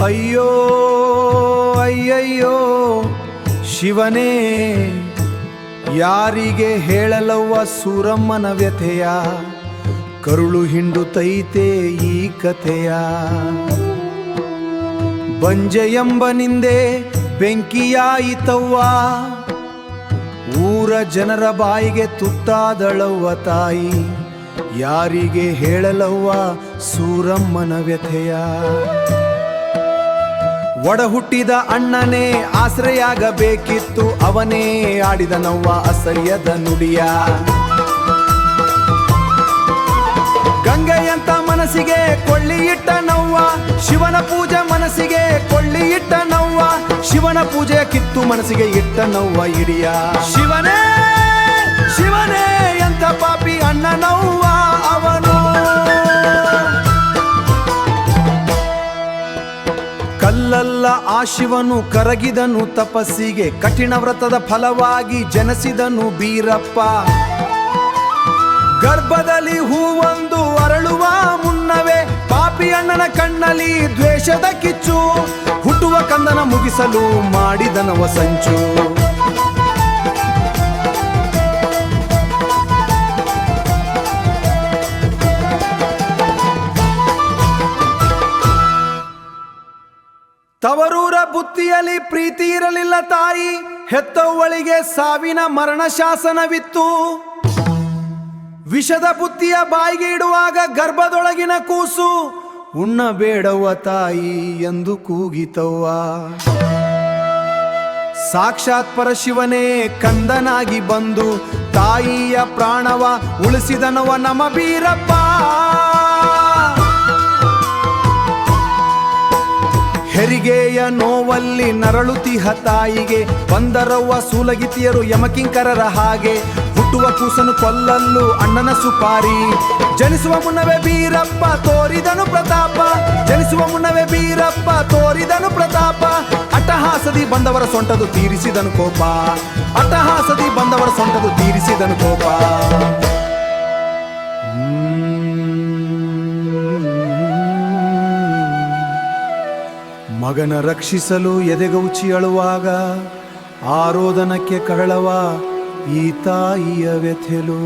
ಅಯ್ಯೋ ಅಯ್ಯಯ್ಯೋ ಶಿವನೇ, ಯಾರಿಗೆ ಹೇಳಲವ್ವ ಸೂರಮ್ಮನ ವ್ಯಥೆಯ, ಕರುಳು ಹಿಂಡುತ್ತೈತೆ ಈ ಕಥೆಯ. ಬಂಜೆಯೆಂಬ ನಿಂದೆ ಬೆಂಕಿಯಾಯಿತವ್ವ, ಊರ ಜನರ ಬಾಯಿಗೆ ತುತ್ತಾದಳವ್ವ ತಾಯಿ, ಯಾರಿಗೆ ಹೇಳಲವ್ವ ಸೂರಮ್ಮನ ವ್ಯಥೆಯ. ಒಡ ಹುಟ್ಟಿದ ಅಣ್ಣನೇ ಆಶ್ರಯಾಗಬೇಕಿತ್ತು, ಅವನೇ ಆಡಿದನವ್ವ ಅಸಹ್ಯದ ನುಡಿಯ. ಗಂಗೆಯಂತ ಮನಸ್ಸಿಗೆ ಕೊಳ್ಳಿ ಇಟ್ಟನವ್ವ, ಶಿವನ ಪೂಜೆ ಮನಸ್ಸಿಗೆ ಕೊಳ್ಳಿ ಇಟ್ಟನವ್ವ, ಶಿವನ ಪೂಜೆಯ ಕಿತ್ತು ಮನಸ್ಸಿಗೆ ಇಟ್ಟನವ್ವ ಇಡಿಯ. ಶಿವನೇ ಶಿವನೇ ಎಂತ ಪಾಪಿ ಅಣ್ಣನವ್ವ ಅವನು. ಕಲ್ಲಲ್ಲ ಆ ಶಿವನು ಕರಗಿದನು ತಪಸ್ಸಿಗೆ, ಕಠಿಣ ವ್ರತದ ಫಲವಾಗಿ ಜನಿಸಿದನು ಬೀರಪ್ಪ. ಗರ್ಭದಲ್ಲಿ ಹೂವೊಂದು ಅರಳುವ ಮುನ್ನವೇ ಪಾಪಿ ಅಣ್ಣನ ಕಣ್ಣಲ್ಲಿ ದ್ವೇಷದ ಕಿಚ್ಚು, ಹುಟ್ಟುವ ಕಂದನ ಮುಗಿಸಲು ಮಾಡಿದನವ ಸಂಚು. ತವರೂರ ಬುತ್ತಿಯಲ್ಲಿ ಪ್ರೀತಿ ಇರಲಿಲ್ಲ ತಾಯಿ, ಹೆತ್ತವಳಿಗೆ ಸಾವಿನ ಮರಣ ಶಾಸನವಿತ್ತು. ವಿಷದ ಬುತ್ತಿಯ ಬಾಯಿಗೆ ಇಡುವಾಗ ಗರ್ಭದೊಳಗಿನ ಕೂಸು, ಉಣ್ಣಬೇಡವ್ವ ತಾಯಿ ಎಂದು ಕೂಗಿತವ್ವ. ಸಾಕ್ಷಾತ್ ಪರಶಿವನೇ ಕಂದನಾಗಿ ಬಂದು ತಾಯಿಯ ಪ್ರಾಣವ ಉಳಿಸಿದನವ ನಮ ಬೀರಪ್ಪ. ಹೆರಿಗೆಯ ನೋವಲ್ಲಿ ನರಳುತಿಹ ತಾಯಿಗೆ ಬಂದರವ್ವ ಸೂಲಗಿತಿಯರು ಯಮಕಿಂಕರರ ಹಾಗೆ, ಹುಟ್ಟುವ ಕೂಸನು ಕೊಲ್ಲಲ್ಲು ಅಣ್ಣನ ಸುಪಾರಿ. ಜನಿಸುವ ಮುನ್ನವೇ ಬೀರಪ್ಪ ತೋರಿದನು ಪ್ರತಾಪ, ಜನಿಸುವ ಮುನ್ನವೇ ಬೀರಪ್ಪ ತೋರಿದನು ಪ್ರತಾಪ. ಅಟ್ಟಹಾಸದಿ ಬಂದವರ ಸೊಂಟದು ತೀರಿಸಿದನು ಕೋಪ, ಅಟ್ಟಹಾಸದಿ ಬಂದವರ ಸೊಂಟದು ತೀರಿಸಿದನು ಕೋಪ. ಮಗನ ರಕ್ಷಿಸಲು ಎದೆಗೌಚಿ ಅಳುವಾಗ, ಆರೋದನಕ್ಕೆ ಕರಳವ ಈ ತಾಯಿಯ ವ್ಯಥೆಲು.